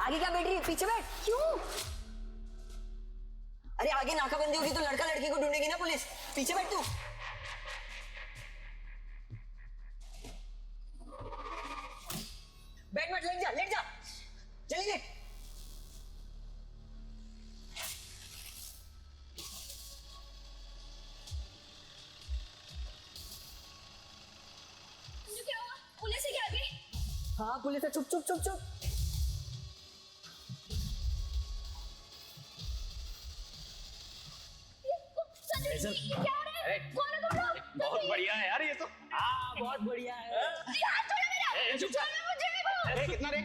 आगे क्या बैठ रही है? पीछे बैठ। क्यों? अरे आगे नाकाबंदी होगी तो लड़का लड़की को ढूंढेगी ना पुलिस। पीछे बैठ तू। बैठ मत, लेट जा, लेट जा, जल्दी लेट। क्या हुआ? पुलिस है क्या आगे? हाँ पुलिस है। चुप चुप चुप चुप। संजू जी, ये क्या हो रहा है? कौन है तुम लोग? बहुत बढ़िया है यार ये तो। हाँ बहुत बढ़िया है। यार छोड़ो मेरा, चुप छोड़ो मुझे। अरे कितना रे?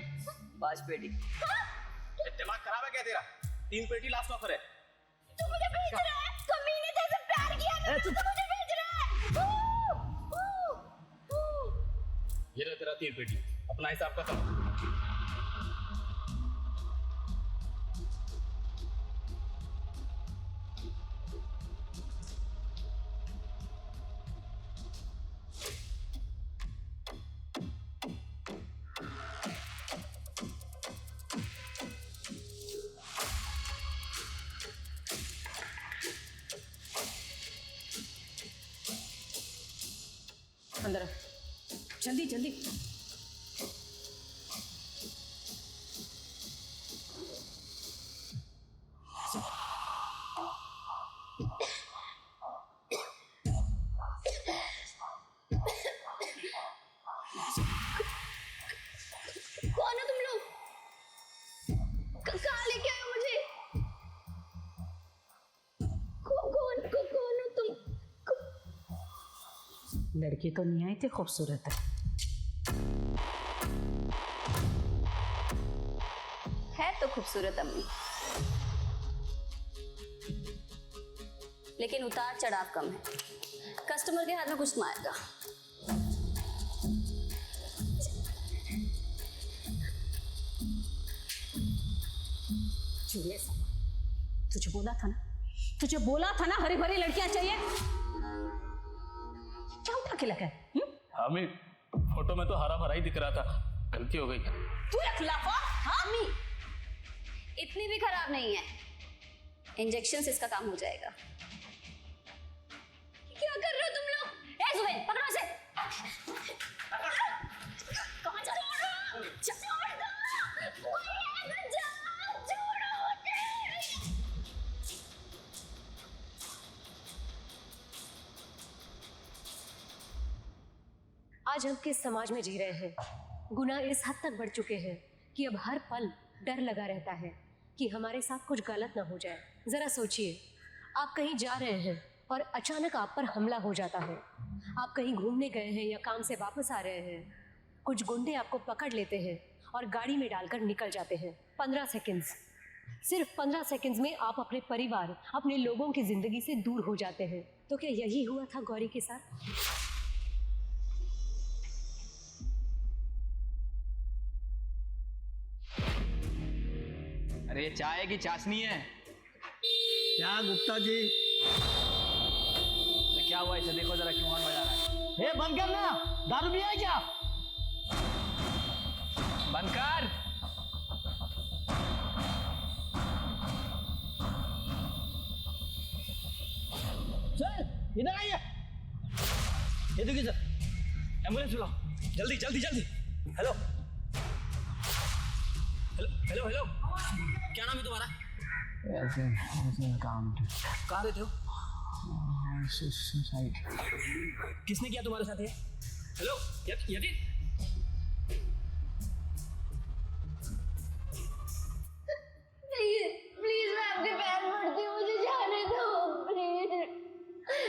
5 पेटी। दिमाग खराब है क्या तेरा? 3 पेटी लास्ट ऑफर है। तू मुझे भेज रहा है? कमीने जैसे प्यार किया ना, तू मुझे भेज रहा है। ये लो तेरा 3 पेटी, अपना हिसाब खत्म। अंदर आ। जल्दी जल्दी। कौन हो तुम लोग? कहाँ लेके आए हो मुझे? कौन हो तुम? लड़की तो नहीं आई थी, खूबसूरत है तो खूबसूरत अम्मी, लेकिन उतार चढ़ाव कम है। कस्टमर के हाथ में कुछ मारेगा। चुड़िया सा। तुझे बोला था ना हरी भरी लड़कियां चाहिए। क्या उठा के लगा है? हमें फोटो में तो हरा भरा ही दिख रहा था, गलती हो गई। तू एक लाफा। हाँ अम्मी इतनी भी खराब नहीं है, इंजेक्शन से इसका काम हो जाएगा। क्या कर रहे हो तुम लोग? ए जुबैन पकड़ो इसे। कहाँ जा रहे हो? छोड़ दो। कोई है तो जाओ, छोड़ो मुझे। आज हम किस समाज में जी रहे हैं? गुनाह इस हद तक बढ़ चुके हैं कि अब हर पल डर लगा रहता है कि हमारे साथ कुछ गलत ना हो जाए। जरा सोचिए, आप कहीं जा रहे हैं और अचानक आप पर हमला हो जाता है। आप कहीं घूमने गए हैं या काम से वापस आ रहे हैं, कुछ गुंडे आपको पकड़ लेते हैं और गाड़ी में डालकर निकल जाते हैं। 15 सेकंड्स, सिर्फ 15 सेकंड्स में आप अपने परिवार, अपने लोगों की जिंदगी से दूर हो जाते हैं। तो क्या यही हुआ था गौरी के साथ? अरे ये चाय की चाशनी है। क्या गुप्ता जी? तो क्या हुआ इसे देखो जरा, क्यों हॉर्न बजा रहा है? हे बंद कर ना, दारू भी है क्या? बंद कर। सर इधर आइए। ये देखिए सर, एम्बुलेंस बुलाओ जल्दी जल्दी जल्दी। हेलो हेलो हेलो हेलो, क्या नाम है तुम्हारा? ऐसे काम कहाँ रहते हो? साइड। किसने किया तुम्हारे साथ ये? हेलो यकीन? प्लीज मैं आपके पैर पड़ती हूँ, मुझे जाने दो प्लीज।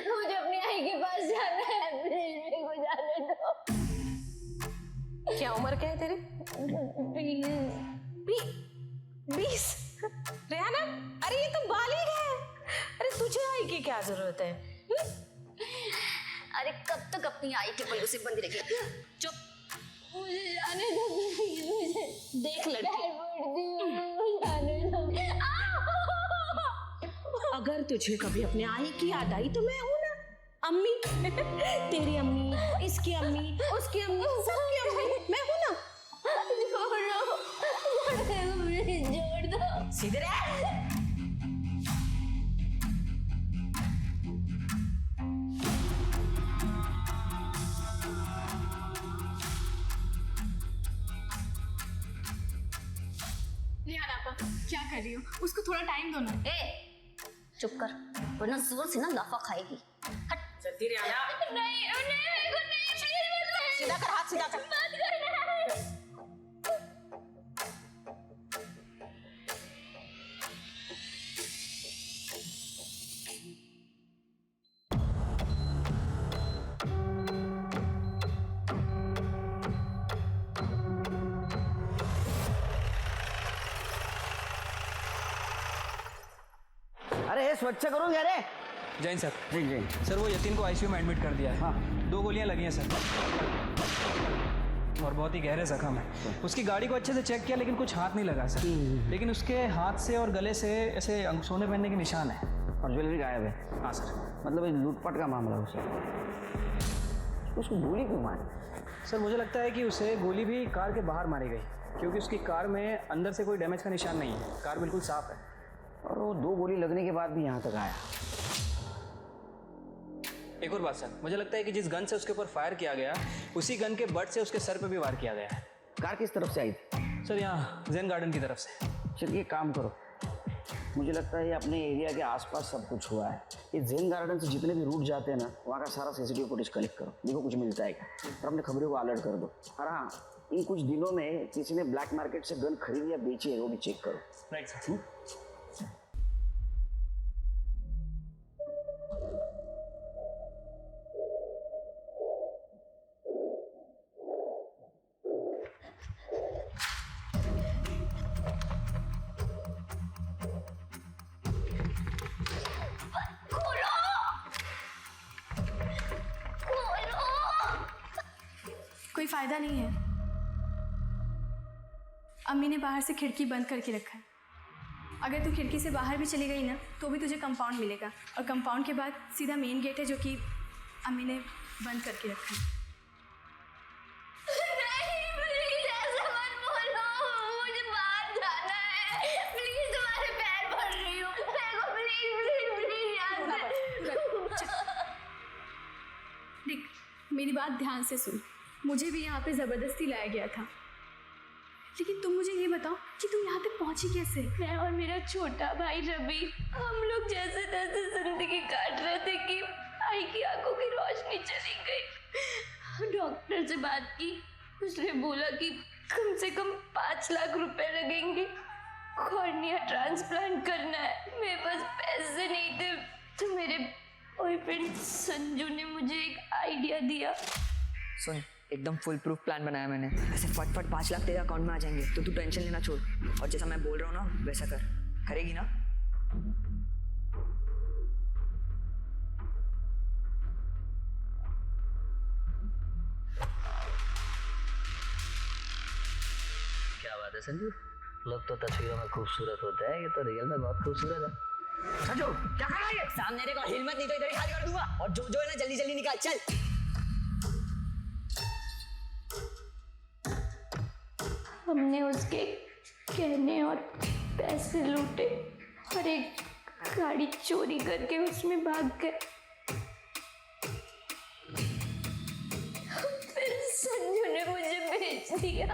मुझे अपनी आई के पास जाना है, प्लीज मेरे को जाने दो। क्या उम्र क्या है तेरी? 20? रेहाना, अरे ये तो बालिग है। अरे तुझे आई की क्या जरूरत है? अरे कब तक अपनी आई के पल्लू से बंदी रहेगी? चुप। मुझे जाने दो प्लीज, मुझे देख लड़की, पैर पड़ती हूँ, मुझे जाने दो। अगर तुझे कभी अपने आई की याद आई तो मैं हूं ना, अम्मी। तेरी अम्मी, इसकी अम्मी, उसकी अम्मी, सबकी अम्मी मैं हूं ना। छोड़ो, छोड़ दो मुझे। छोड़ दो। सीधे रह। रिहाना आपा, क्या कर रही हो? उसको थोड़ा टाइम दो ना। चुप कर, वरना जोर से ना लाफा खाएगी। चलती रियाना। नहीं नहीं, मेरे को नहीं, प्लीज मत कर। सीधा कर, हाथ सीधा कर। मत करना। अरे ये स्वच्छ करो यार। जैन सर। जी जी। सर वो यतीन को आईसीयू में एडमिट कर दिया है। हाँ। 2 गोलियां लगी हैं सर, और बहुत ही गहरे जख्म है। उसकी गाड़ी को अच्छे से चेक किया लेकिन कुछ हाथ नहीं लगा सर। लेकिन उसके हाथ से और गले से ऐसे सोने पहनने के निशान है। और ज्वेलरी गायब है। हाँ सर। मतलब ये लूटपाट का मामला है उसे। उसको गोली क्यों मारी? सर मुझे लगता है कि उसे गोली भी कार के बाहर मारी गई, क्योंकि उसकी कार में अंदर से कोई डैमेज का निशान नहीं है। कार बिल्कुल साफ है। और वो 2 गोली लगने के बाद भी यहाँ तक आया। एक और बात सर, मुझे लगता है कि जिस गन से उसके ऊपर फायर किया गया, उसी गन के बट से उसके सर पे भी वार किया गया है। कार किस तरफ से आई थी? सर यहाँ जैन गार्डन की तरफ से। चलिए काम करो, मुझे लगता है ये अपने एरिया के आसपास सब कुछ हुआ है। ये जैन गार्डन से जितने भी रूट जाते हैं ना, वहाँ का सारा सीसीटीवी फुटेज कलेक्ट करो, देखो कुछ मिलता है क्या। और अपने खबरों को अलर्ट कर दो। और हाँ, इन कुछ दिनों में किसी ने ब्लैक मार्केट से गन खरीदी या बेची है वो भी चेक करो। Right sir. कोई फायदा नहीं है। अम्मी ने बाहर से खिड़की बंद करके रखा है। अगर तू खिड़की से बाहर भी चली गई ना, तो भी तुझे कंपाउंड मिलेगा, और कंपाउंड के बाद सीधा मेन गेट है, जो कि अम्मी ने बंद करके रखा है। नहीं, प्लीज ऐसा मत बोलो। मुझे बाहर जाना है। प्लीज तुम्हारे पैर पड़ रही हूँ। मेरे को प्लीज प्लीज प्लीज यहाँ से। देख, मेरी बात ध्यान से सुन। मुझे भी यहाँ पे ज़बरदस्ती लाया गया था, लेकिन तुम मुझे ये बताओ कि तुम यहाँ तक पहुँची कैसे? मैं और मेरा छोटा भाई रवि, हम लोग जैसे तैसे जिंदगी काट रहे थे कि भाई की आंखों की रोशनी चली गई। डॉक्टर से बात की, उसने बोला कि कम से कम 5 लाख रुपए लगेंगे। कॉर्निया ट्रांसप्लांट करना है। मेरे पास पैसे नहीं थे, तो मेरे बॉयफ्रेंड संजू ने मुझे एक आइडिया दिया। सुन, एकदम फुल प्रूफ प्लान बनाया मैंने। ऐसे फटफट 5 लाख तेरे अकाउंट में आ जाएंगे, तो तू टेंशन लेना छोड़, और जैसा मैं बोल रहा हूँ ना वैसा कर। करेगी ना? क्या बात है संजू, लोग तो तस्वीरों में खूबसूरत होते हैं, ये तो रियल में बहुत खूबसूरत है। संजू क्या कर रहा है? सामने देखो, हिम्मत नहीं तो इधर ही खाली कर दूंगा। और जो है ना, जल्दी जल्दी निकाल, चल। हमने उसके गहने और पैसे लूटे और एक गाड़ी चोरी करके उसमें भाग गए। फिर संजू ने मुझे बेच दिया।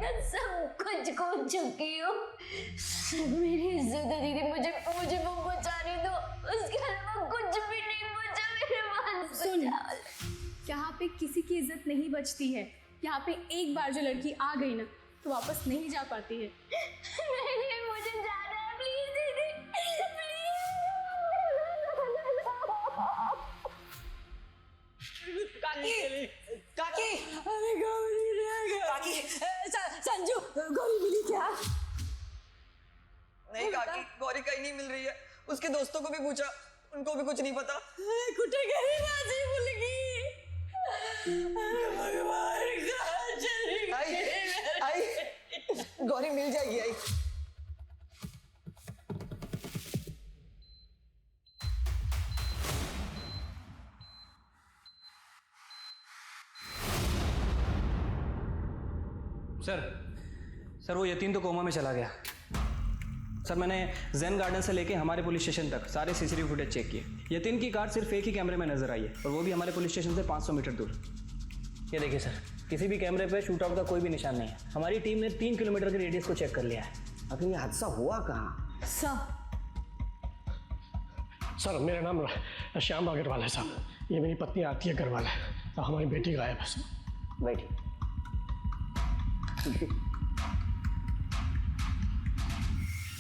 मैं सब कुछ खो चुकी हूँ। सब मेरी इज्जत है दीदी, मुझे वो बचाने दो। उसके अलावा कुछ भी नहीं बचा मेरे पास। सुन, यहाँ पे किसी की इज्जत नहीं बचती है। यहाँ पे एक बार जो लड़की आ गई ना, तो वापस नहीं जा पाती है। नहीं, मुझे जाना है, प्लीज दीदी, प्लीज। काकी, अरे गोली रह गया। काकी, संजू गोली मिली क्या? नहीं काकी, गौरी कहीं नहीं मिल रही है। उसके दोस्तों को भी पूछा, उनको भी कुछ नहीं पता। कुटे गई बाजी भूल गई। अरे भगवान, कहाँ चली गई? आई, गौरी मिल जाएगी। आई, सर वो यतीन तो कोमा में चला गया। सर मैंने जैन गार्डन से लेके हमारे पुलिस स्टेशन तक सारे सीसीटीवी फुटेज चेक किए। यतीन की कार सिर्फ एक ही कैमरे में नजर आई है और वो भी हमारे पुलिस स्टेशन से 500 मीटर दूर। ये देखिए सर, किसी भी कैमरे पे शूट आउट का कोई भी निशान नहीं है। हमारी टीम ने 3 किलोमीटर के रेडियस को चेक कर लिया है। आखिर ये हादसा हुआ कहाँ? सर मेरा नाम श्याम अग्रवाल है साहब। ये मेरी पत्नी आरती अग्रवाल है। तो हमारी बेटी गायब है। बैठिए।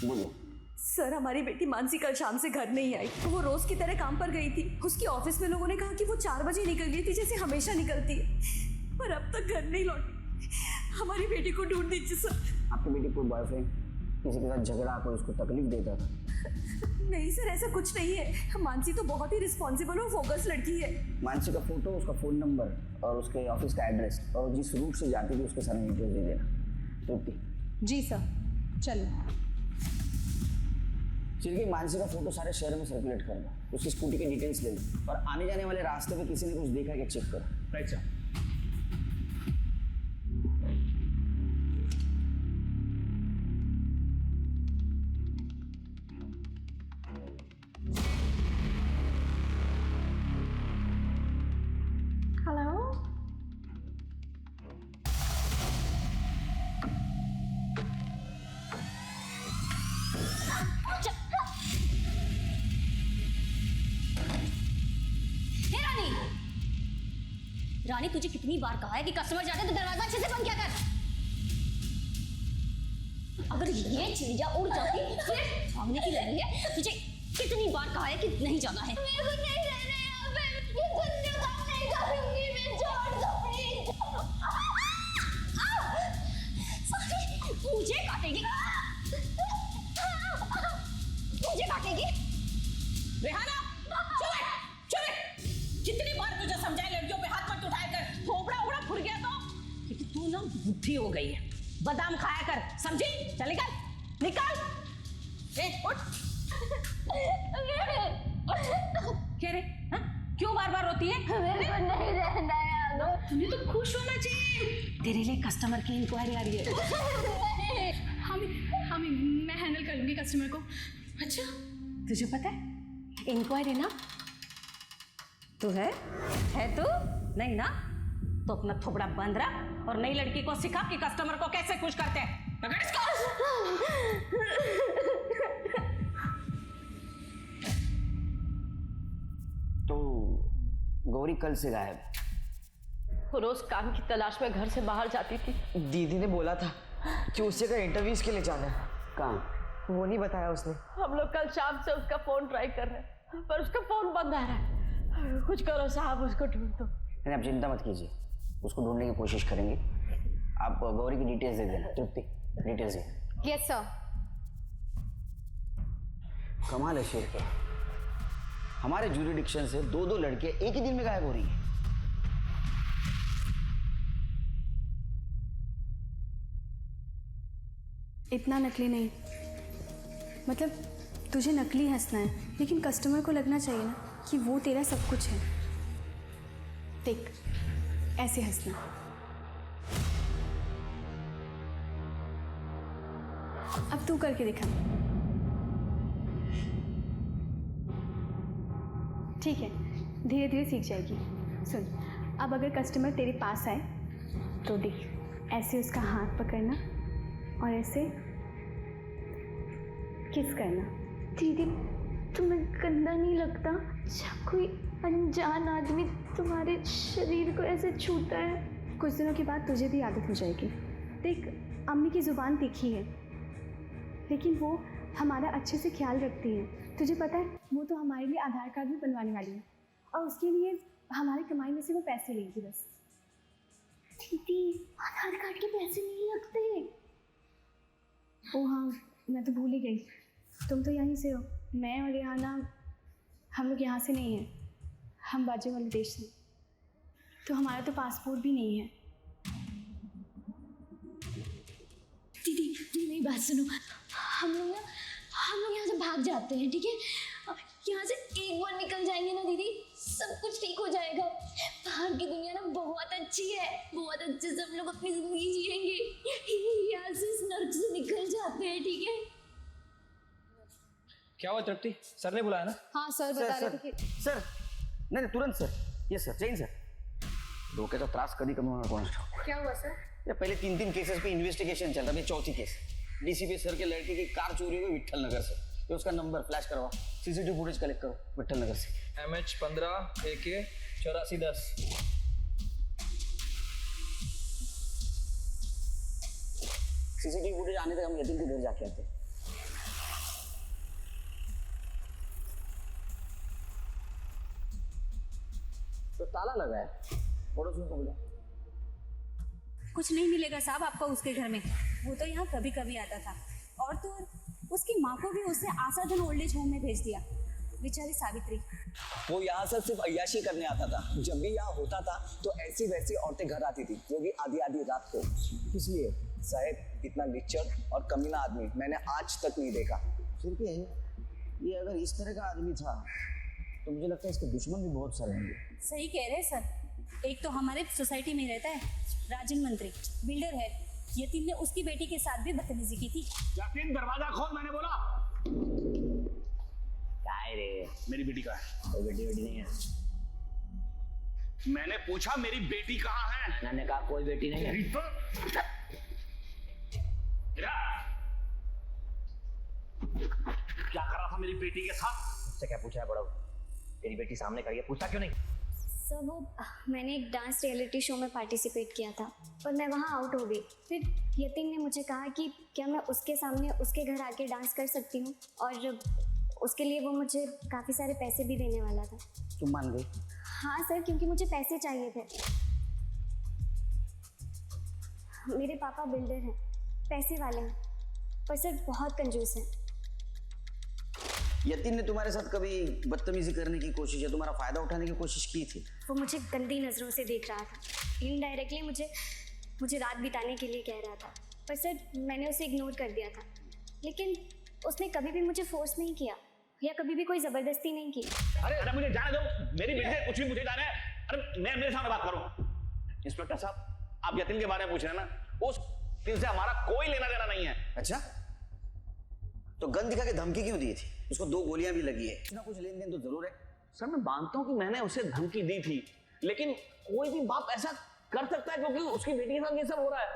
बोलो। सर हमारी बेटी मानसी कल शाम से घर नहीं आई। तो वो रोज की तरह काम पर गई थी। उसकी ऑफिस में लोगों ने कहा कि वो 4 बजे निकल गई थी जैसे हमेशा निकलती है, पर अब तक घर नहीं लौटी। हमारी बेटी को ढूंढ दीजिए सर। आपकी बेटी कोई बॉयफ्रेंड किसी के साथ झगड़ा कर उसको तकलीफ देता था? नहीं सर, ऐसा कुछ नहीं है। मानसी तो बहुत ही रिस्पॉन्सिबल और फोकस लड़की है। मानसी का फोटो, उसका फ़ोन नंबर और उसके ऑफिस का एड्रेस और जिस रूट से जाती थी उसके सारे डिटेल्स दे देना। तृप्ति। जी सर, चलो। चिरकी, मानसी का फोटो सारे शहर में सर्कुलेट कर दो। उसकी स्कूटी के डिटेल्स ले लो और आने जाने वाले रास्ते में किसी ने कुछ देखा है कि चेक करो। Right sir. रानी, तुझे कितनी बार कहा है कि कस्टमर जाते तो दरवाजा अच्छे से बंद किया कर। अगर ये चिड़िया उड़ जाती फिर भागने की लगी है। तुझे कितनी बार कहा है कि नहीं जाना है। मेरे को नहीं रहना है यहाँ पे। ये गंदे काम नहीं करूंगी मैं। छोड़ दो प्लीज। मुझे काटेगी, मुझे काटेगी। रेहाना, चुप। कितनी बार तुझे समझाया लड़कियों पे हाथ मत उठाया कर। थोबड़ा फुट गया तो क्योंकि तू ना बुद्धि हो गई है। बादाम खाया कर, समझी? चल निकल। उठ। क्या रे? हाँ? क्यों बार रोती है? मेरे को नहीं रहना है। तुम्हें तो खुश होना चाहिए। तेरे लिए कस्टमर की इंक्वायरी आ रही है। हमें मैं हैंडल कर लूंगी कस्टमर को। अच्छा, तुझे पता है इंक्वायरी ना तू है तू नहीं ना? तो अपना थोबड़ा बंद रख और नई लड़की को सिखा कि कस्टमर को कैसे खुश करते हैं। पकड़ इसको। तो गौरी कल से गायब है। वो रोज काम की तलाश में घर से बाहर जाती थी। दीदी ने बोला था कि उसे का इंटरव्यूज के लिए जाना है। कहाँ? वो नहीं बताया उसने। हम लोग कल शाम से उसका फोन ट्राई कर रहे हैं पर उसका फोन बंद आ रहा है। कुछ करो साहब, उसको ढूंढ दो। नहीं, आप चिंता मत कीजिए, उसको ढूंढने की कोशिश करेंगे। आप गौरी की डिटेल्स दे देना। तृप्ति, डिटेल्स दे। Yes sir. कमाल है शेर के, हमारे ज्यूरिडिक्शन से 2 लड़के एक ही दिन में गायब हो रही है। इतना नकली नहीं, मतलब तुझे नकली हंसना है लेकिन कस्टमर को लगना चाहिए ना कि वो तेरा सब कुछ है। देख, ऐसे हंसना। अब तू करके दिखा। ठीक है, धीरे धीरे सीख जाएगी। सुन, अब अगर कस्टमर तेरे पास आए तो देख, ऐसे उसका हाथ पकड़ना और ऐसे किस करना। दीदी, तुम्हें गंदा नहीं लगता जब कोई अनजान आदमी तुम्हारे शरीर को ऐसे छूता है? कुछ दिनों के बाद तुझे भी आदत हो जाएगी। देख, अम्मी की ज़ुबान तीखी है लेकिन वो हमारा अच्छे से ख्याल रखती है। तुझे पता है, वो तो हमारे लिए आधार कार्ड भी बनवाने वाली है और उसके लिए हमारी कमाई में से वो पैसे लेगी बस। दीदी, आधार कार्ड के पैसे नहीं लगते। ओ हाँ, मैं तो भूल ही गई। तुम तो यहीं से हो। मैं और रेहाना, हम लोग यहाँ से नहीं हैं, हम बाजू वाले देश से। तो हमारा तो पासपोर्ट भी नहीं है। दीदी, मेरी बात सुनो। हम लोग यहाँ से भाग जाते हैं, ठीक है? यहाँ से एक बार निकल जाएंगे ना दीदी, सब कुछ ठीक हो जाएगा। बाहर की दुनिया ना बहुत अच्छी है, बहुत अच्छे से हम लोग अपनी जिंदगी जिएंगे। यहाँ से इस नर्क गए, ठीक है? क्या हुआ तृप्ति? सर ने बुलाया ना? हाँ सर बता रहे थे कि सर नहीं नहीं तुरंत सर, ये सर जैन सर डोक्याचा त्रास कधी कमी होणार कोणास ठाऊक. क्या हुआ सर? ये पहले 3 केसेस पे इन्वेस्टिगेशन चल रहा है, चौथी केस डीसीपी सर के लड़के की कार चोरी हुई विठल नगर से. ये उसका नंबर फ्लैश करवा, सीसीटीवी फुटेज कलेक्ट करो विठल नगर से. MH15 AK 8410. सीसीटीवी फुटेज आने तक हम यतीन के घर जाके आते हैं. तो ताला लगा है, पड़ोसियों को बुला. कुछ नहीं मिलेगा साहब आपको उसके घर में। वो तो यहाँ कभी कभी आता था, और तो और उसकी माँ को भी उसने आशाधन ओल्ड एज होम में भेज दिया, बेचारी सावित्री। वो यहाँ से सिर्फ अय्याशी करने आता था. जब भी यहाँ होता था तो ऐसी वैसी औरतें घर आती थी, वो भी आधी आधी रात को. इसलिए साहब इतना लिच्चड़ और कमीना आदमी मैंने आज तक नहीं देखा. फिर क्या है, ये अगर इस तरह का आदमी था तो मुझे लगता है इसके दुश्मन भी बहुत सारे होंगे. सही कह रहे हैं सर। एक तो हमारे सोसाइटी में रहता है राजन मंत्री, बिल्डर है। यतीन ने उसकी बेटी के साथ भी बदतमीजी की थी। यतीन दरवाजा खोल, मैंने बोला. काय रे, मेरी बेटी कहाँ है? कोई बेटी नहीं है. मैंने पूछा मेरी बेटी कहाँ है? मैंने कहा कोई बेटी नहीं है. क्या कर रहा था मेरी बेटी के साथ? उससे क्या पूछा है बड़ा? तेरी बेटी सामने खड़ी है, पूछता क्यों नहीं? सर वो मैंने एक डांस रियलिटी शो में पार्टिसिपेट किया था, पर मैं वहाँ आउट हो गई. फिर यतीन ने मुझे कहा कि क्या मैं उसके सामने उसके घर आके डांस कर सकती हूँ, और उसके लिए वो मुझे काफ़ी सारे पैसे भी देने वाला था. तुम मान गई? हाँ सर, क्योंकि मुझे पैसे चाहिए थे. मेरे पापा बिल्डर हैं, पैसे वाले हैं, पर सर बहुत कंजूस हैं. यतीन ने तुम्हारे साथ कभी बदतमीजी करने की कोशिश या तुम्हारा फायदा उठाने की कोशिश की थी? वो मुझे गंदी नज़रों से देख रहा था, इनडायरेक्टली मुझे रात बिताने के लिए कह रहा था, पर सर मैंने उसे इग्नोर कर दिया था. लेकिन उसने कभी भी मुझे फोर्स नहीं किया या कभी भी कोई ज़बरदस्ती नहीं की. अरे मुझे जाने दो, मेरी बेटी से कुछ भी मुझे जाने. अरे मैं मेरे सामने बात करूं. इंस्पेक्टर साहब, आप यतीन के बारे में पूछ रहे हैं ना, उस दिन से हमारा कोई लेना देना नहीं है. अच्छा, तो गन दिखा के धमकी क्यों दी थी? उसको 2 गोलियां भी लगी है, कुछ ना कुछ लेन देन तो जरूर है. सर मैं मानता हूं कि मैंने उसे धमकी दी थी, लेकिन कोई भी बाप ऐसा कर सकता है क्योंकि उसकी बेटी के साथ ये सब हो रहा है.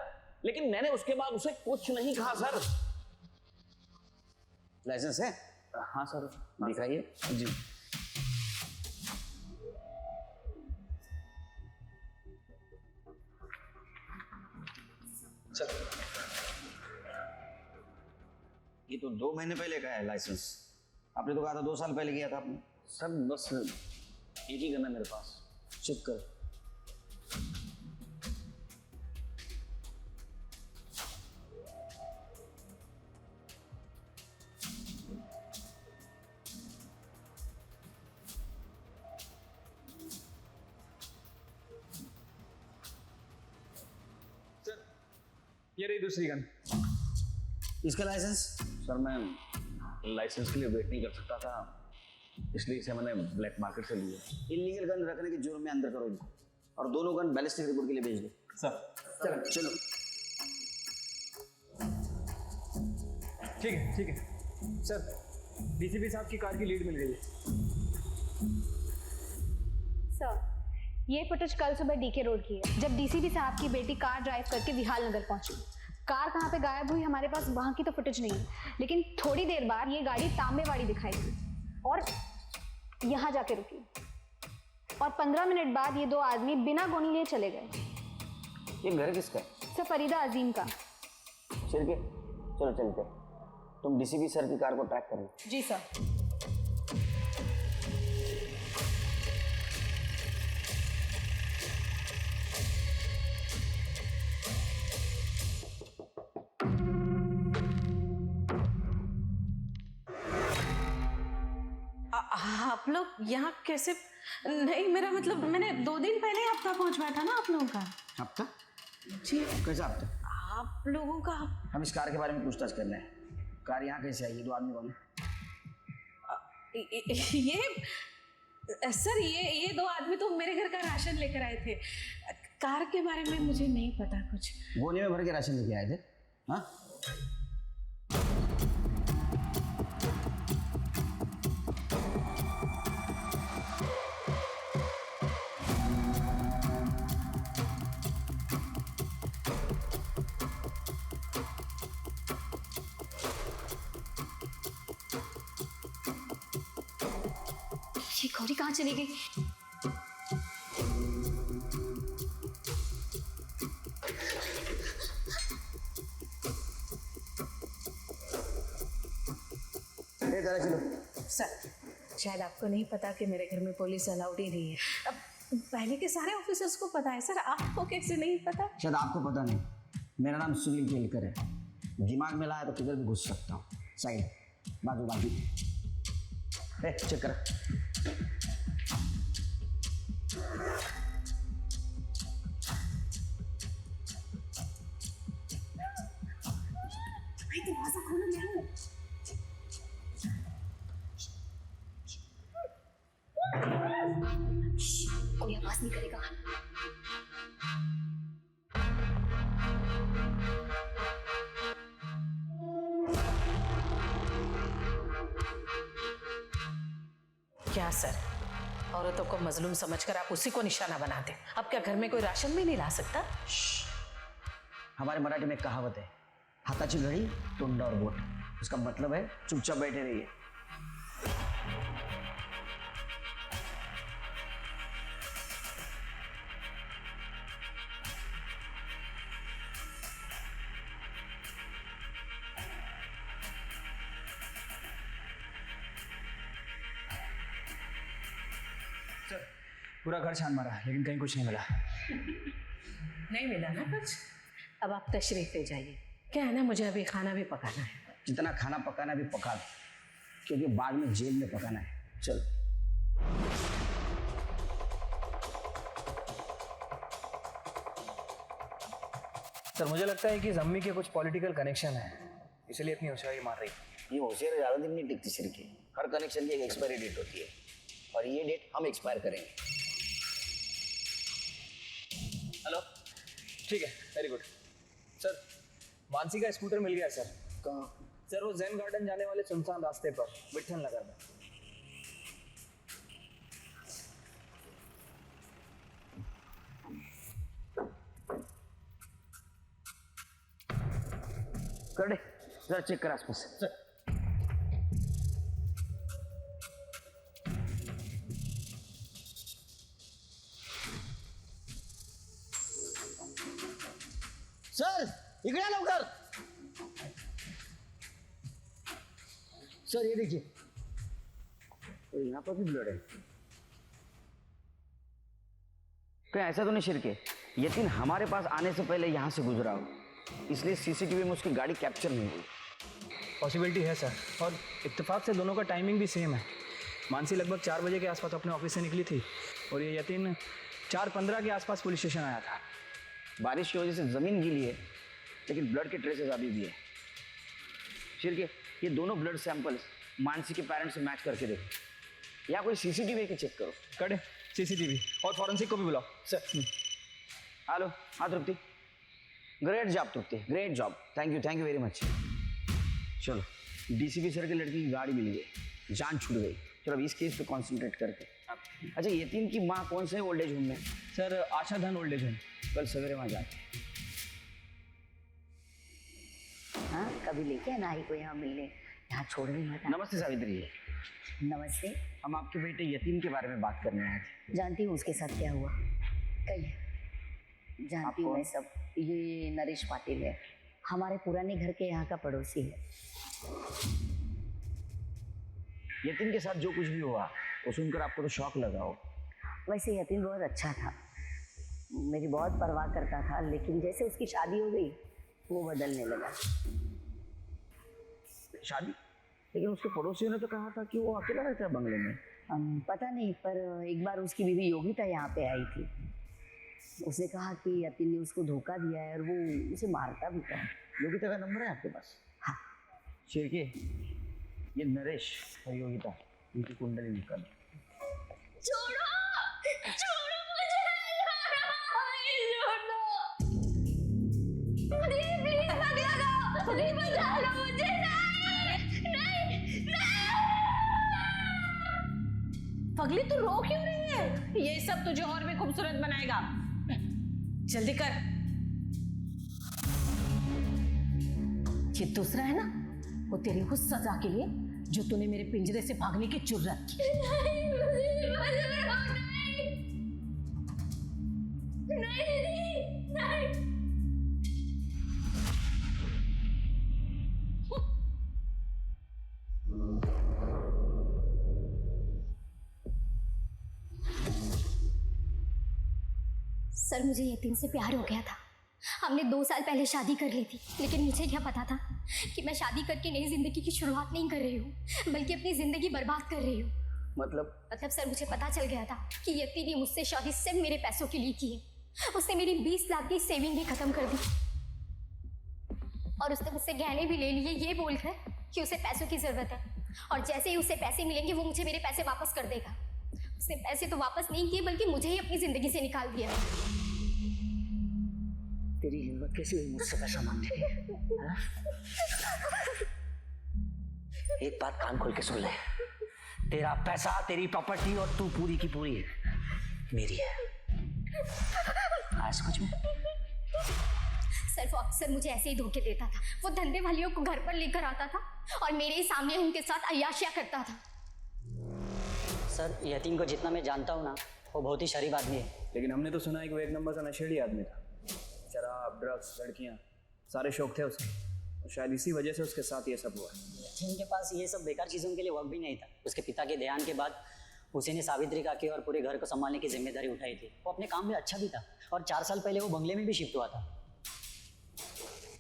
लेकिन मैंने उसके बाद उसे कुछ नहीं कहा. सर लाइसेंस है? हाँ सर. दिखाइए. जी. चल, ये तो 2 महीने पहले का है लाइसेंस. आपने तो कहा था 2 साल पहले किया था आपने. सर बस एक ही गन है मेरे पास. चेक कर. ये रही दूसरी गन. इसका लाइसेंस? सर मैं लाइसेंस के लिए वेट नहीं कर सकता था, इसलिए इसे मैंने ब्लैक मार्केट से लिया. इलीगल गन रखने के जुर्म में अंदर करो इनको, और दोनों गन बैलिस्टिक रिपोर्ट के लिए भेज दो. सर चलो. ठीक है सर, डीसीपी साहब की कार की लीड मिल गई है. सर ये फुटेज कल सुबह डीके रोड की है, जब डीसीपी साहब की बेटी कार ड्राइव करके विहाल नगर पहुंची. कार कहाँ पे गायब हुई हमारे पास वहाँ की तो फुटेज नहीं है, लेकिन थोड़ी देर बाद ये गाड़ी तांबेवाड़ी दिखाई दी और यहाँ जाके रुकी, और 15 मिनट बाद ये 2 आदमी बिना गोली लिए चले गए. ये घर किसका है? सर फरीदा अजीम का. सिर के. चलो चलते. तुम डीसीपी सर की कार को ट्रैक करो. जी सर. आप लोग यहाँ कैसे? नहीं मेरा मतलब मैंने 2 दिन पहले हफ्ता पहुँचवाया था ना आप लोगों का. हफ्ता? जी. कैसा हफ्ता? आप लोगों का? हम इस कार के बारे में पूछताछ कर रहे हैं. कार यहाँ कैसे आई? ये 2 आदमी कौन है? ये सर ये 2 आदमी तो मेरे घर का राशन लेकर आए थे. कार के बारे में मुझे नहीं पता कुछ. गोनी में भर के राशन लेके आए थे? हाँ गौरी कहाँ चली गई? चलो। सर, शायद आपको नहीं पता कि मेरे घर में पुलिस अलाउड ही नहीं है। अब पहले के सारे ऑफिसर्स को पता है सर, आपको कैसे नहीं पता? शायद आपको पता नहीं, मेरा नाम सुनील केलकर है। दिमाग में लाया तो किधर भी घुस सकता हूँ। साइड, बाजू बाजू। चेक कर। दरवाजा खोलो, मैं हूँ। कोई आवाज नहीं करेगा। क्या सर, औरतों को मजलूम समझकर आप उसी को निशाना बनाते? अब क्या घर में कोई राशन भी नहीं ला सकता? हमारे मराठी में कहावत है, हाथाची घड़ी तोंडावर बोट। उसका मतलब है चुपचाप बैठे रहिए। पूरा घर छान मारा लेकिन कहीं कुछ नहीं मिला। नहीं मिला ना कुछ? अब आप तशरीफ ले जाइए। क्या है ना, मुझे अभी खाना भी पकाना है। जितना खाना पकाना भी पका दो, क्योंकि बाद में जेल में पकाना है। चलो। सर मुझे लगता है कि जम्मी के कुछ पॉलिटिकल कनेक्शन है, इसलिए इतनी होशियारी मार रही है। ये होशियारी ज़्यादा दिन नहीं टिकती सिर की। हर कनेक्शन की एक एक्सपायरी डेट होती है और ये डेट हम एक्सपायर करेंगे। हेलो, ठीक है, वेरी गुड। सर मानसी का स्कूटर मिल गया सर। कहाँ? सर वो जैन गार्डन जाने वाले सुनसान रास्ते पर विठल नगर में। कर दे, जरा चेक कर आसपास। सर इकडे या लवकर। सर ये देखिए, तो यहाँ पर भी ब्लड है। क्या ऐसा तो नहीं शिरके, यतीन हमारे पास आने से पहले यहाँ से गुजरा हो, इसलिए सीसीटीवी में उसकी गाड़ी कैप्चर नहीं हुई। पॉसिबिलिटी है सर, और इत्तेफाक से दोनों का टाइमिंग भी सेम है। मानसी लगभग 4 बजे के आसपास अपने ऑफिस से निकली थी और ये यतीन 4:15 के आसपास पुलिस स्टेशन आया था। बारिश की वजह से जमीन गीली है, लेकिन ब्लड के ट्रेसेस अभी भी है। शिरके, ये दोनों ब्लड सैंपल्स मानसी के पेरेंट्स से मैच करके देखो, या कोई सीसीटीवी की चेक करो। कड़े सीसीटीवी और फॉरेंसिक को भी बुलाओ। सर हेलो, हाँ Tripti, great job Tripti, great job, thank you very much. चलो, डीसीपी सर के लड़की की गाड़ी मिल गई, जान छूट गई। चलो अब इस केस पे कॉन्सेंट्रेट करते। अच्छा, यतीम की माँ कौन से ओल्ड एज होम में? सर आशा धन ओल्ड एज होम। कल सवेरे वहाँ जाए। हाँ, कभी लेके आना ही को यहाँ मिलने, यहाँ छोड़ने मत। नमस्ते सावित्री जी। नमस्ते। हम आपके बेटे यतीम के बारे में बात करने आए थे। जानती हूँ उसके साथ क्या हुआ? कहीं जानती हूँ मैं सब। ये नरेश पाटिल है, हमारे पुराने घर के यहाँ का पड़ोसी है। यतीम के साथ जो कुछ भी हुआ वो सुनकर आपको तो शौक लगा हो। वैसे यतीम बहुत अच्छा था, मेरी बहुत परवाह करता था, लेकिन जैसे उसकी शादी हो गई वो बदलने लगा। शादी? लेकिन उसके पड़ोसियों ने तो कहा था कि वो अकेला रहता है बंगले में। पता नहीं, पर एक बार उसकी बीवी योगिता यहाँ पे आई थी। उसने कहा कि यतीम ने उसको धोखा दिया है और वो उसे मारता भी था। योगिता का नंबर है आपके पास? हाँ। शिरके, ये नरेश और योगिता, इनकी कुंडली निकल। छोड़ो छोड़ो मुझे, प्लीज मत लगाओ, प्लीज बचा लो मुझे। पगली तू रो क्यों रही है? ये सब तुझे और भी खूबसूरत बनाएगा, जल्दी कर। ये दूसरा है ना, वो तेरी उस सजा के लिए जो तूने मेरे पिंजरे से भागने की जुर्रत की। नहीं, मुझे नहीं दीदी नहीं। सर मुझे यतीम से प्यार हो गया था। हमने 2 साल पहले शादी कर ली थी, लेकिन मुझे क्या पता था कि मैं शादी करके नई जिंदगी की शुरुआत नहीं कर रही हूँ, बल्कि अपनी जिंदगी बर्बाद कर रही हूँ। मतलब सर मुझे पता चल गया था कि यतीम ने मुझसे शादी सिर्फ मेरे पैसों के लिए की है। उसने मेरी 20 लाख की सेविंग भी खत्म कर दी और उसने मुझसे गहने भी ले लिए, ये बोलकर कि उसे पैसों की जरूरत है और जैसे ही उसे पैसे मिलेंगे वो मुझे मेरे पैसे वापस कर देगा। उसने पैसे तो वापस नहीं किए, बल्कि मुझे ही अपनी जिंदगी से निकाल दिया। तेरी हिम्मत कैसी हुई मुझसे पैसा मांगने की? हाँ? एक बात कान खोल के सुन ले, तेरा पैसा, तेरी प्रॉपर्टी और तू पूरी की पूरी मेरी है। आज कुछ में सर वो अक्सर मुझे ऐसे ही धोखे देता था। वो धंधे वालियों को घर पर लेकर आता था और मेरे ही सामने उनके साथ अय्याशियां करता था। सर यतीम को जितना मैं जानता हूँ ना, वो बहुत ही शरीफ आदमी है। लेकिन हमने तो सुना है कि वो एक नंबर का नशेड़ी आदमी था। शराब, ड्रग्स, लड़कियाँ, सारे शौक थे उसके। और शायद इसी वजह से उसके साथ ये सब हुआ। यतीम के पास ये सब बेकार चीज़ों के लिए वक्त भी नहीं था। उसके पिता के देहांत के बाद उसी ने सावित्री काकी और पूरे घर को संभालने की जिम्मेदारी उठाई थी। वो अपने काम में अच्छा भी था और 4 साल पहले वो बंगले में भी शिफ्ट हुआ था।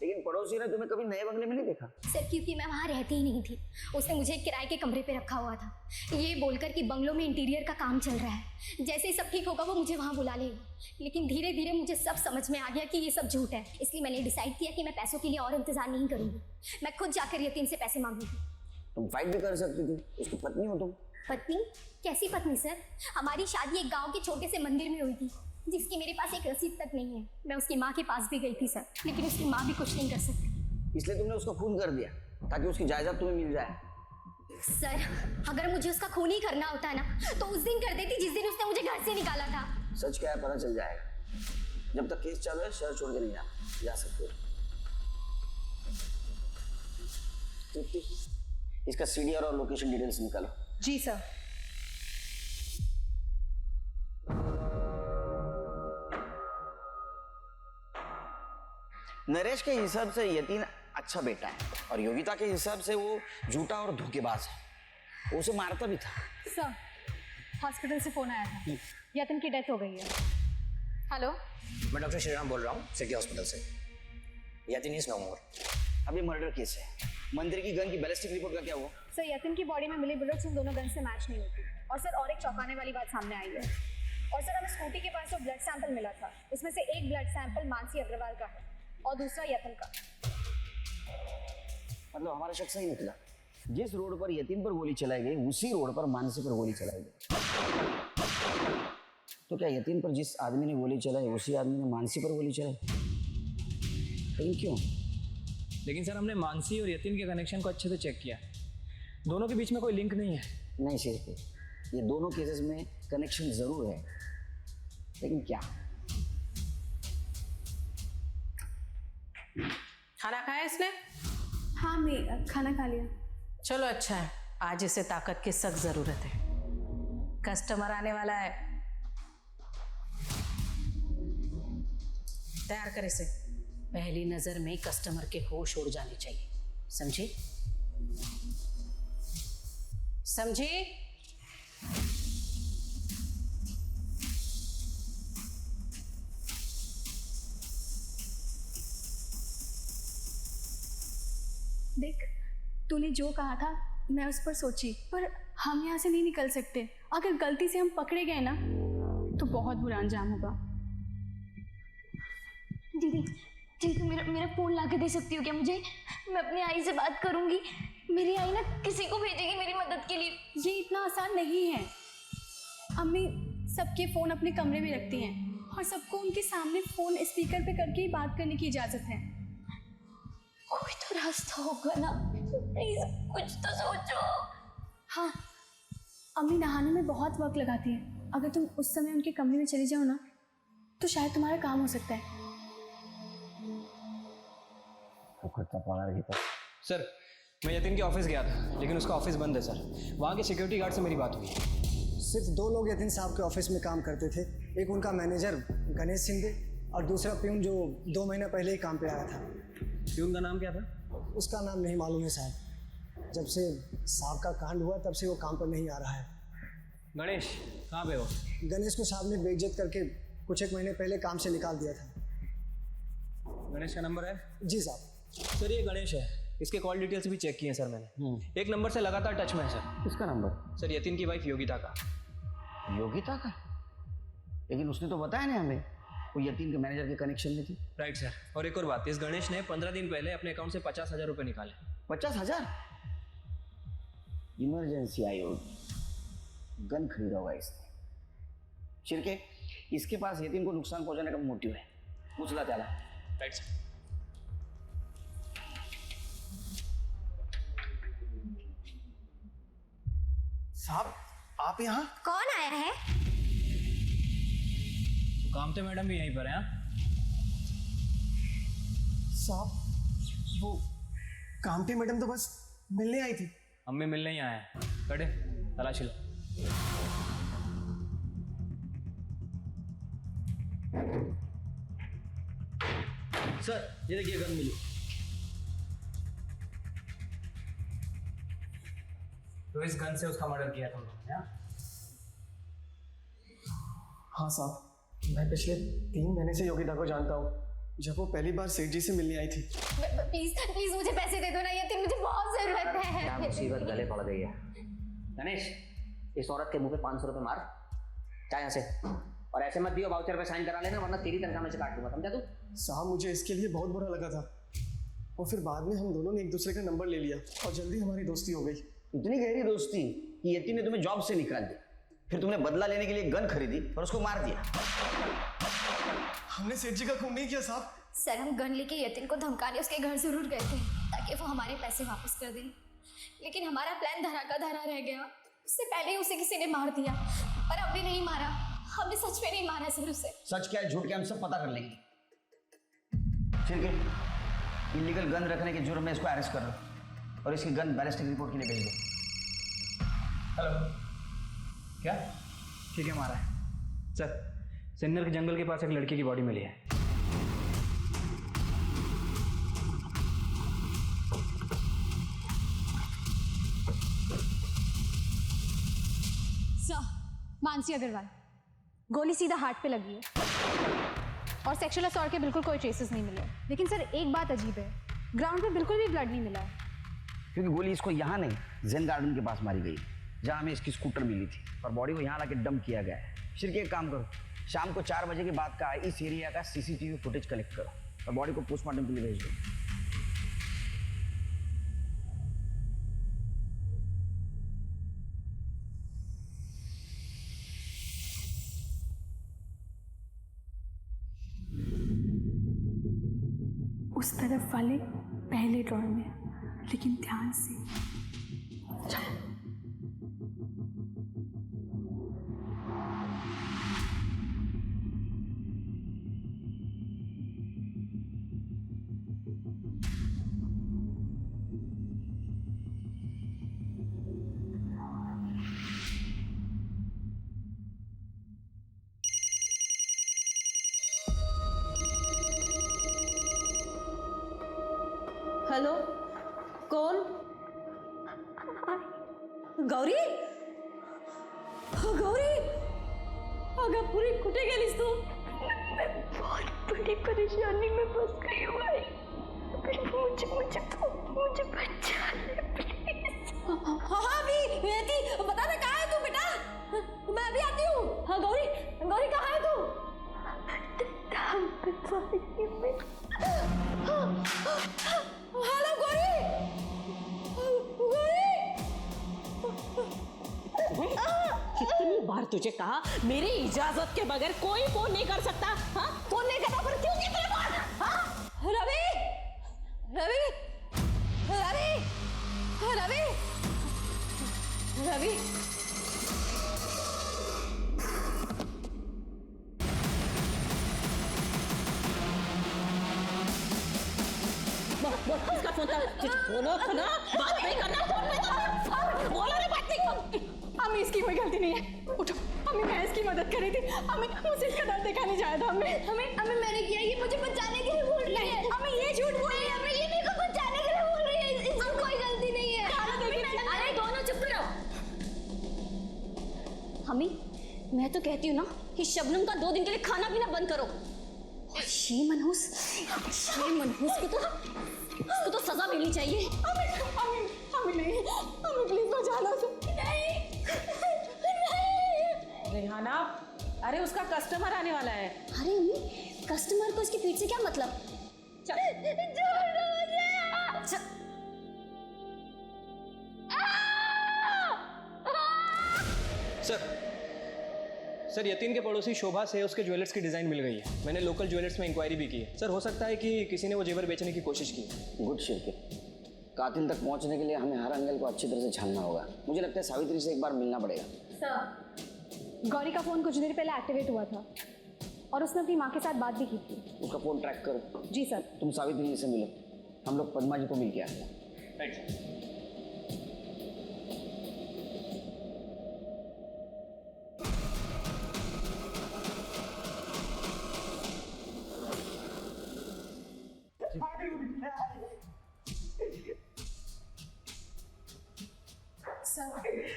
लेकिन पड़ोसी ने तुम्हें कभी नए बंगले में नहीं देखा? सर क्योंकि मैं वहाँ रहती ही नहीं थी। उसने मुझे किराए के कमरे पे रखा हुआ था, ये बोलकर कि बंगलों में इंटीरियर का काम चल रहा है, जैसे ही सब ठीक होगा वो मुझे वहाँ बुला लेगा। लेकिन धीरे धीरे मुझे सब समझ में आ गया कि ये सब झूठ है, इसलिए मैंने डिसाइड किया कि मैं पैसों के लिए और इंतजार नहीं करूँगी। मैं खुद जाकर यतीम से पैसे मांगूंगी। तुम फाइट भी कर सकती थी, उसकी पत्नी हो तुम। पत्नी? कैसी पत्नी सर? हमारी शादी एक गाँव के छोटे से मंदिर में हुई थी, जिसकी मेरे पास एक रसीद तक नहीं है। मैं उसकी माँ के पास भी गई थी सर, लेकिन उसकी माँ भी कुछ नहीं कर सकती। इसलिए तुमने उसका खून कर दिया ताकि उसकी जायदाद तुम्हें मिल जाए। सर अगर मुझे उसका खून ही करना होता है ना, तो उस दिन कर देती जिस दिन उसने मुझे घर से निकाला था। सच क्या है पता चल जाएगा। जब तक केस चालू है शहर छोड़ के नहीं जा सकते। तृप्ति, इसका सीडीआर और लोकेशन डिटेल्स निकालो। जी सर। नरेश के हिसाब से यतीन अच्छा बेटा है और योगिता के हिसाब से वो झूठा और धोखेबाज है। वो उसे मारता भी था। सर हॉस्पिटल से फ़ोन आया था, यतीन की डेथ हो गई है। हेलो, मैं डॉक्टर श्रीराम बोल रहा हूँ सिटी हॉस्पिटल से। यतीन इज नो मोर। अब ये मर्डर केस है। मंदिर की गन की बैलिस्टिक रिपोर्ट का क्या हुआ? सर यतीन की बॉडी में मिली बुलेट्स उन दोनों गन से मैच नहीं होती। और सर और एक चौंकाने वाली बात सामने आई है। और सर हमें स्कूटी के पास जो ब्लड सैंपल मिला था, उसमें से एक ब्लड सैंपल मानसी अग्रवाल का है और दूसरा यतीन का। मतलब हमारा शक सही निकला। जिस रोड पर यतीन पर गोली चलाई गई उसी रोड पर मानसी पर गोली चलाई गई। तो क्या यतीन पर जिस आदमी ने गोली चलाई उसी आदमी ने मानसी पर गोली चलाई? लेकिन क्यों? लेकिन सर हमने मानसी और यतीन के कनेक्शन को अच्छे से चेक किया, दोनों के बीच में कोई लिंक नहीं है। नहीं शेर, ये दोनों केसेस में कनेक्शन जरूर है, लेकिन क्या? खाना खाया इसने? हाँ मैं खाना खा लिया। चलो अच्छा है, आज इसे ताकत की सख्त जरूरत है। कस्टमर आने वाला है, तैयार कर इसे। पहली नजर में कस्टमर के होश उड़ जाने चाहिए, समझी? समझी? देख, तूने जो कहा था मैं उस पर सोची, पर हम यहाँ से नहीं निकल सकते। अगर गलती से हम पकड़े गए ना तो बहुत बुरा अंजाम होगा। दीदी तुम मेरा फ़ोन ला के दे सकती हो क्या मुझे? मैं अपनी आई से बात करूंगी। मेरी आई ना किसी को भेजेगी मेरी मदद के लिए। ये इतना आसान नहीं है। अम्मी सबके फ़ोन अपने कमरे में रखती हैं और सबको उनके सामने फ़ोन स्पीकर पे करके ही बात करने की इजाज़त है। कोई तो रास्ता होगा ना, प्लीज कुछ तो सोचो। हाँ, अम्मी नहाने में बहुत वक्त लगाती है। अगर तुम उस समय उनके कमरे में चली जाओ ना तो शायद तुम्हारा काम हो सकता है। सर मैं यतीन के ऑफिस गया था, लेकिन उसका ऑफिस बंद है सर। वहाँ के सिक्योरिटी गार्ड से मेरी बात हुई। सिर्फ 2 लोग यतीन साहब के ऑफिस में काम करते थे। एक उनका मैनेजर गणेश सिंधे और दूसरा प्यून जो 2 महीने पहले ही काम पे आया था। प्यून का नाम क्या था? उसका नाम नहीं मालूम है साहब। जब से साहब का कांड हुआ तब से वो काम पर नहीं आ रहा है। गणेश कहाँ पे हो? गणेश को साहब ने बेइज्जत करके कुछ 1 महीने पहले काम से निकाल दिया था। गणेश का नंबर है? जी साहब। सर ये गणेश है, इसके कॉल डिटेल्स भी चेक किए हैं सर मैंने। एक नंबर से लगातार टच में है सर। किसका नंबर? सर यतीन की वाइफ योगिता का। योगिता का? लेकिन उसने तो बताया नहीं हमें, वो यतीन के मैनेजर के कनेक्शन में थी। Right sir. और एक और बात, इस गणेश ने 15 दिन पहले अपने अकाउंट से 50,000 रुपये निकाले। 50,000? इमरजेंसी आई होगी, गन खरीदा होगा इसने। शिरके, इसके पास यतीन को नुकसान पहुंचाने का मोटिव है। पूछला त्याला। Right sir. साहब आप यहाँ? कौन आया है? काम तो मैडम भी यहीं पर है। साहब वो कामती मैडम तो बस मिलने आई थी। अम्मी मिलने ही आए हैं। कड़े तलाशी लो। सर ये देखिए गन मिली। तो इस गन से उसका मर्डर किया तुम लोगों ने? हाँ साहब, मैं पिछले 3 महीने से योगिता को जानता हूँ। जब वो पहली बार सेठ जी से मिलने आई थी। प्लीज प्लीज मुझे पैसे दे दो ना यतीन, मुझे बहुत जरूरत है। क्या मुसीबत गले पड़ गई है। गणेश, इस औरत के मुंह पे 500 रुपए मार, चाहे यहाँ से। और ऐसे मत दियो, वाउचर पे साइन करा लेना, वरना तेरी तनख्वाह में से काट दूंगा, समझा तू? साहब मुझे इसके लिए बहुत बुरा लगा था, और फिर बाद में हम दोनों ने एक दूसरे का नंबर ले लिया और जल्दी हमारी दोस्ती हो गई। इतनी गहरी दोस्ती कि यतीन ने तुम्हें जॉब से निकाल दिया, फिर तुमने बदला लेने के लिए गन खरीदी और उसको मार दिया। हमने सेठ जी का खून नहीं किया साहब। सर हम गन लेके यतीन को धमकाने उसके घर जरूर गए थे ताकि वो हमारे पैसे वापस कर दें, लेकिन हमारा प्लान धरा का धरा रह गया। उससे पहले ही उसे किसी ने मार दिया, पर हमने नहीं मारा, हमने सच में नहीं मारा सर उसे। सच क्या है झूठ क्या हम सब पता कर लेंगे। ठीक, इलीगल गन रखने के जुर्म में इसको अरेस्ट कर लो और इसकी गन बैलिस्टिक रिपोर्ट के लिए भेज दो। हेलो, क्या? ठीक है मारा है सर। सिन्नर के जंगल के पास एक लड़की की बॉडी मिली है। मानसी अग्रवाल, गोली सीधा हार्ट पे लगी है और सेक्सुअल असॉल्ट के बिल्कुल कोई ट्रेसेस नहीं मिले। लेकिन सर एक बात अजीब है, ग्राउंड पे बिल्कुल भी ब्लड नहीं मिला है। क्योंकि गोली इसको यहाँ नहीं, जेन गार्डन के पास मारी गई, जहाँ हमें इसकी स्कूटर मिली थी, और बॉडी को यहाँ लाके डंप किया गया है। शिरके एक काम करो, शाम को 4 बजे के बाद का इस एरिया का CCTV फुटेज कलेक्ट करो और बॉडी को पोस्टमार्टम के लिए भेज दो। उस तरफ वाले पहले ड्रॉर में, लेकिन ध्यान से। चलो। हेलो, कौन? गौरी? गौरी, अगं पुरी कुठे गेलीस तू? मैं बहुत बड़ी परेशानी में फंस गई हूँ। मुझे बचा ले प्लीज। हाँ भी बेटी, बता ना कहाँ है तू बेटा? मैं अभी आती हूँ। हाँ गौरी, गौरी कहाँ है तू? हेलो गौरी, कितनी बार तुझे कहा मेरी इजाजत के बगैर कोई फोन नहीं कर सकता। हाँ फोन नहीं करता, पर क्यों कितने बार? हाँ रवि, रवि, रवि, रवि, रवि, किसका फोन था? बोलो ना, बात नहीं करना, फोन पे तो बोलो रे, बात नहीं। हम इस इसकी कोई गलती नहीं है। उठो, हमें मैं इसकी मदद कर रही थी, हमें उसे इसका दर्द दिखाने जाया था। हमें हमें हमें मैंने किया, ये मुझे बचाने के लिए बोल रही है। हमें ये झूठ बोल रही है, हमें ये मेरे को बचाने के लिए बोल रही है। इसकी कोई गलती नहीं है। अरे दोनों चुप करो। हमी, मैं तो कहती हूँ ना कि शबनम का 2 दिन के लिए खाना पीना बंद करो। और ये मनहूस को तो सजा मिलनी चाहिए। हमें नहीं, हमें प्लीज बचाना उसे। रेहाना, अरे उसका कस्टमर आने वाला है। अरे अम्मी, कस्टमर को इसकी पीठ से क्या मतलब? सर यतीन के पड़ोसी शोभा से उसके ज्वेलर्स की डिज़ाइन मिल गई है। मैंने लोकल ज्वेलर्स में इंक्वायरी भी की है। सर हो सकता है कि किसी ने वो जेवर बेचने की कोशिश की। गुड शिरके, कातिल तक पहुंचने के लिए हमें हर एंगल को अच्छी तरह से छानना होगा। मुझे लगता है सावित्री से एक बार मिलना पड़ेगा। सर, गौरी का फ़ोन कुछ देर पहले एक्टिवेट हुआ था और उसने अपनी माँ के साथ बात भी की थी। उसका फ़ोन ट्रैक करो। जी सर। तुम सावित्री जी से मिलो, हम लोग पद्मा जी को मिल के आए हैं। राइट।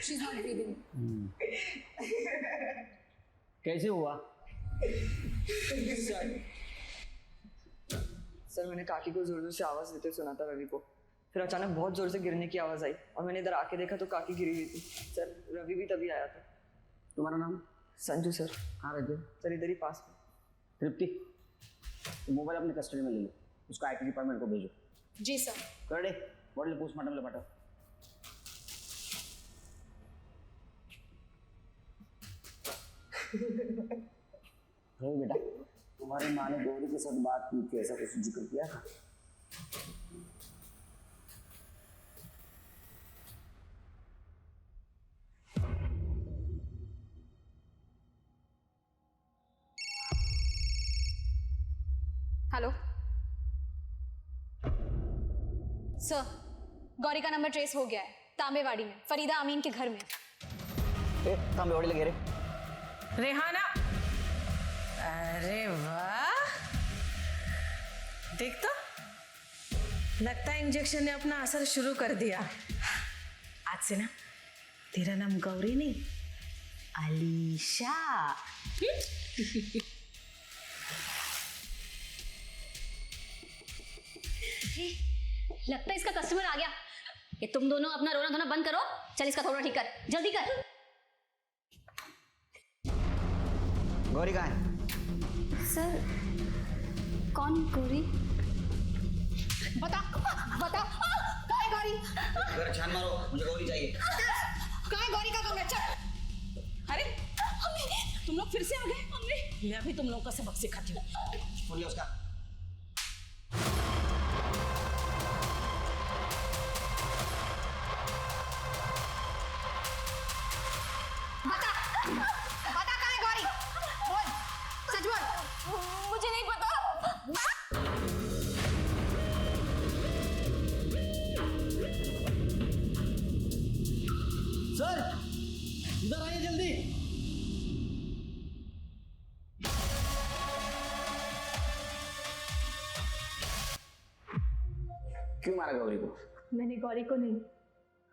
she's not breathing. कैसे हुआ? सर मैंने काकी को जोर जोर से आवाज़ देते सुना था रवि को। फिर अचानक बहुत जोर से गिरने की आवाज़ आई और मैंने इधर आके देखा तो काकी गिरी हुई थी। सर रवि भी तभी आया था। तुम्हारा नाम? संजू सर। कहाँ रहते हो? सर इधर ही पास में। तृप्ति, मोबाइल अपने कस्टडी में ले लो, उसको IT डिपार्टमेंट को भेजो। जी सर। कर दे, बॉडी पोस्टमार्टम में पाठो। बेटा, तुम्हारी माँ ने गौरी के साथ बात की थी, ऐसा कुछ जिक्र किया था? हेलो सर, गौरी का नंबर ट्रेस हो गया है, तांबेवाड़ी में, फरीदा अमीन के घर में। तांबेवाड़ी लगे रे। रेहाना, अरे वाह, देख तो, लगता है इंजेक्शन ने अपना असर शुरू कर दिया। आज से ना तेरा नाम गौरी नहीं, अलीशा। लगता है इसका कस्टमर आ गया। ये तुम दोनों अपना रोना धोना बंद करो। चल इसका थोड़ा ठीक कर, जल्दी कर। गौरी कहाँ है? सर, कौन गौरी? बता कहाँ है गौरी? अगर छान मारो, मुझे गौरी चाहिए। कहाँ है गौरी का कमरा? चल। अरे तुम लोग फिर से आ गए। मैं अभी तुम लोगों का सबक सिखाती हूँ। फोन लिया उसका। बता कहाँ है गौरी? बोल, सच बोल। मुझे नहीं पता। सर, इधर आइए जल्दी। क्यों मारा गौरी को? मैंने गौरी को नहीं,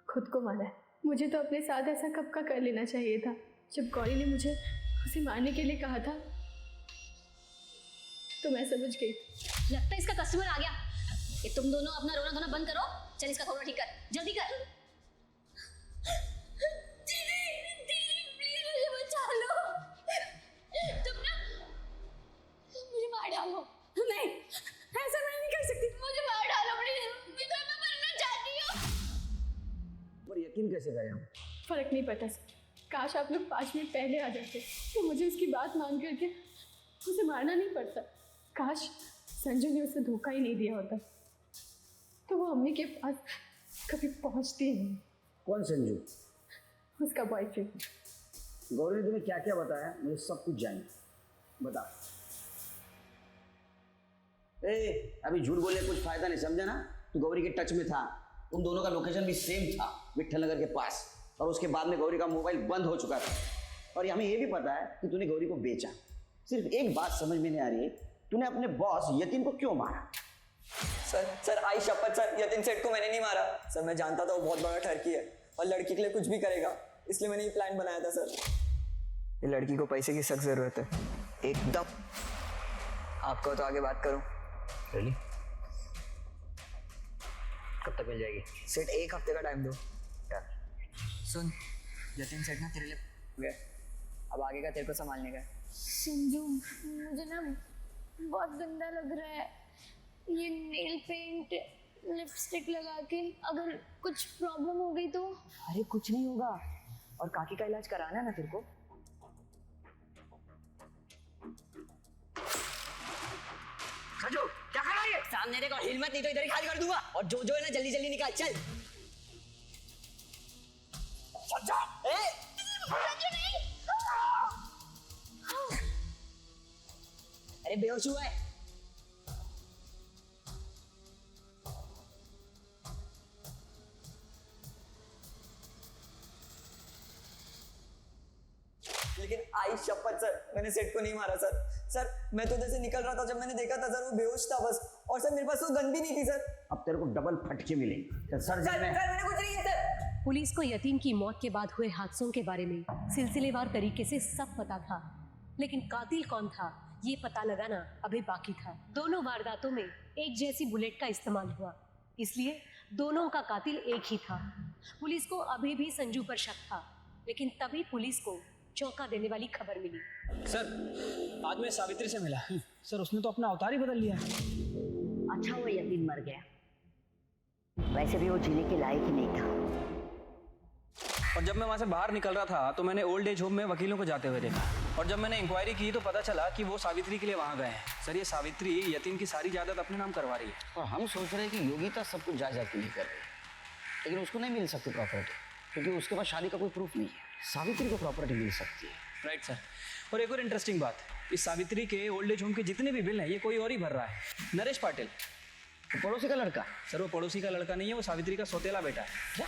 खुद को मारा है। मुझे तो अपने साथ ऐसा कब का कर लेना चाहिए था। जब गौरी ने मुझे उसे मारने के लिए कहा था तो मैं समझ गई। लगता है इसका कस्टमर आ गया। ये तुम दोनों अपना रोना धोना बंद करो। चल इसका थोड़ा ठीक कर, जल्दी कर। दीदी प्लीज मुझे बचा लो। तुम ना मुझे मार डालो। नहीं, ऐसा मैं नहीं कर सकती। मुझे मार डालो प्लीज, मैं मरना चाहती हूँ। पर यकीन कैसे करें हम? फर्क नहीं पड़ता सर। काश आप लोग 5 मिनट पहले आ जाते तो मुझे उसकी बात मान करके उसे मारना नहीं पड़ता। काश संजू ने उसे धोखा ही नहीं दिया होता तो वो अम्मी के पास कभी पहुंचती ही नहीं। कौन संजू? उसका बॉयफ्रेंड। गौरी ने तुम्हें क्या क्या बताया? मुझे सब कुछ जानना, बता। अभी झूठ बोलने का कुछ फायदा नहीं, समझा ना? तू गौरी के टच में था, उन दोनों का लोकेशन भी सेम था, विट्ठल नगर के पास, और उसके बाद में गौरी का मोबाइल बंद हो चुका था। और हमें ये भी पता है कि तूने गौरी को बेचा। सिर्फ एक बात समझ में नहीं आ रही है, तूने अपने बॉस यतीन को क्यों मारा? सर आई शपथ सर, यतीन सेठ को मैंने नहीं मारा सर। मैं जानता था वो बहुत बड़ा ठरकी है और लड़की के लिए कुछ भी करेगा, इसलिए मैंने ये प्लान बनाया था सर। ये लड़की को पैसे की सख्त जरूरत है एकदम। आपको तो आगे बात करूं। रियली? कब तक मिल जाएगी? सेठ 1 हफ्ते का टाइम दो। सुन, यतीन सेठ ना तेरे लिए गए, अब आगे का तेरे को संभालने का है। संजू, मुझे ना बहुत गंदा लग रहा है ये नेल पेंट लिपस्टिक लगा के। अगर कुछ प्रॉब्लम हो गई तो? अरे कुछ नहीं होगा, और काकी का इलाज कराना है ना तेरे को। संजू क्या कर रहा है? सामने देखो, हिल मत, नहीं तो इधर ही खाली कर दूंगा। और जो जो है ना जल्दी जल्दी निकाल, चल। संजू, संजू नहीं। अरे बेहोश हुआ है। लेकिन आई शपथ सर, मैंने सेठ को नहीं मारा सर। सर मैं तो जैसे निकल रहा था, जब मैंने देखा था सर वो बेहोश था बस। और सर मेरे पास वो गन भी नहीं थी सर। अब तेरे को डबल फटके मिलेंगे। सर मैंने कुछ नहीं है सर। पुलिस को यतीन की मौत के बाद हुए हादसों के बारे में सिलसिलेवार तरीके से सब पता था, लेकिन कातिल कौन था ये पता लगाना अभी बाकी था। दोनों वारदातों में एक जैसी बुलेट का इस्तेमाल हुआ, इसलिए दोनों का कातिल एक ही था। पुलिस को अभी भी संजू पर शक था, लेकिन तभी पुलिस को चौंका देने वाली खबर मिली। सर आज मैं सावित्री से मिला। सर उसने तो अपना अवतार ही बदल लिया। अच्छा हुआ यतीन मर गया, वैसे भी वो जीने के लायक ही नहीं था। और जब मैं वहाँ से बाहर निकल रहा था तो मैंने ओल्ड एज होम में वकीलों को जाते हुए देखा, और जब मैंने इंक्वायरी की तो पता चला कि वो सावित्री के लिए वहाँ गए हैं। सर ये सावित्री यतीन की सारी जायदाद अपने नाम करवा रही है। और हम सोच रहे हैं कि योगिता सब कुछ जायदाद के लिए कर रही है, लेकिन उसको नहीं मिल सकती प्रॉपर्टी, क्योंकि उसके पास शादी का कोई प्रूफ नहीं है। सावित्री को प्रॉपर्टी मिल सकती है। Right sir. और एक और इंटरेस्टिंग बात, इस सावित्री के ओल्ड एज होम के जितने भी बिल हैं ये कोई और ही भर रहा है। नरेश पाटिल, पड़ोसी का लड़का। सर वो पड़ोसी का लड़का नहीं है, वो सावित्री का सौतेला बेटा है। क्या?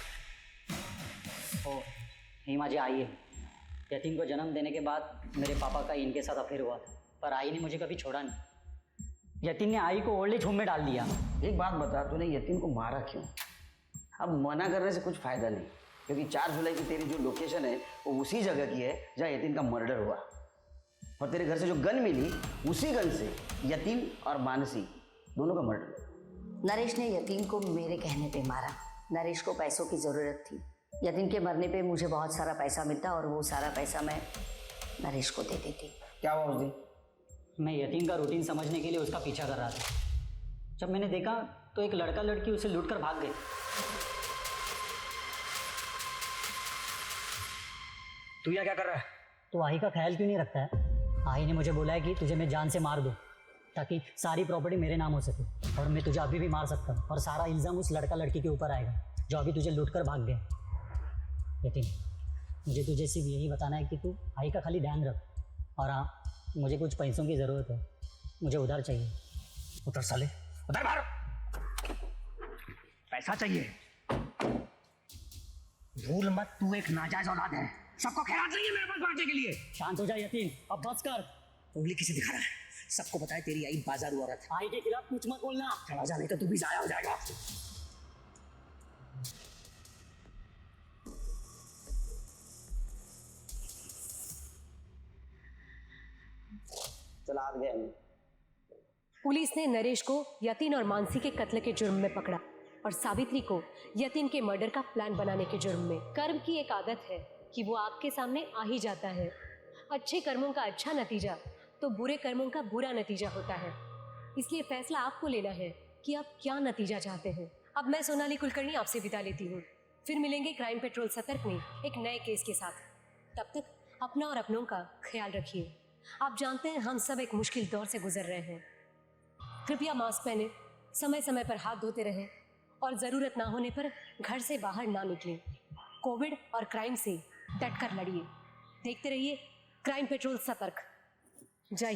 ओ हिमा जी आइए। यतीन को जन्म देने के बाद मेरे पापा का इनके साथ अफेयर हुआ था, पर आई ने मुझे कभी छोड़ा नहीं। यतीन ने आई को ओल्ड एज होम में डाल दिया। एक बात बता, तूने यतीन को मारा क्यों? अब मना करने से कुछ फायदा नहीं, क्योंकि 4 जुलाई की तेरी जो लोकेशन है वो उसी जगह की है जहाँ यतीन का मर्डर हुआ। और तेरे घर से जो गन मिली, उसी गन से यतीन और मानसी दोनों का मर्डर। नरेश ने यतीन को मेरे कहने पे मारा। नरेश को पैसों की ज़रूरत थी। यतीन के मरने पे मुझे बहुत सारा पैसा मिलता और वो सारा पैसा मैं नरेश को दे देती। क्या हुआ उस दिन? मैं यतीन का रूटीन समझने के लिए उसका पीछा कर रहा था। जब मैंने देखा तो एक लड़का लड़की उसे लूट कर भाग गए। तू यहाँ क्या कर रहा है? तो आई का ख्याल क्यों नहीं रखता है? आई ने मुझे बोला है कि तुझे मैं जान से मार दूं, ताकि सारी प्रॉपर्टी मेरे नाम हो सके, और मैं तुझे अभी भी मार सकता हूँ, और सारा इल्ज़ाम उस लड़का लड़की के ऊपर आएगा जो अभी तुझे लूट कर भाग गए। यतीन, मुझे तुझे सिर्फ यही बताना है कि तू आई का खाली ध्यान रख। और हाँ, मुझे कुछ पैसों की ज़रूरत है, मुझे उधार चाहिए। उधर साले, उधर बाहर। पैसा चाहिए? भूल मत, तू एक नाजायज औलाद है। सबको खैरात चाहिए मेरे पास बांटने के लिए। शांत हो जा यतीन, अब बस कर। उंगली किसे दिखा रहा है? सबको पता है तेरी आई बाजारू औरत है। आई के खिलाफ कुछ मत बोलना। चला जा, नहीं तो तू भी जाया हो जाएगा। चला आ गया। पुलिस ने नरेश को यतीन और मानसी के कत्ल के जुर्म में पकड़ा, और सावित्री को यतीन के मर्डर का प्लान बनाने के जुर्म में। कर्म की एक आदत है कि वो आपके सामने आ ही जाता है। अच्छे कर्मों का अच्छा नतीजा तो बुरे कर्मों का बुरा नतीजा होता है, इसलिए फैसला आपको लेना है कि आप क्या नतीजा चाहते हैं। अब मैं सोनाली कुलकर्णी आपसे विदा लेती हूँ। फिर मिलेंगे क्राइम पेट्रोल सतर्क में एक नए केस के साथ। तब तक अपना और अपनों का ख्याल रखिए। आप जानते हैं हम सब एक मुश्किल दौर से गुजर रहे हैं। कृपया मास्क पहने, समय समय पर हाथ धोते रहें, और ज़रूरत ना होने पर घर से बाहर ना निकलें। कोविड और क्राइम से डटकर लड़िए। देखते रहिए क्राइम पेट्रोल सतर्क। जय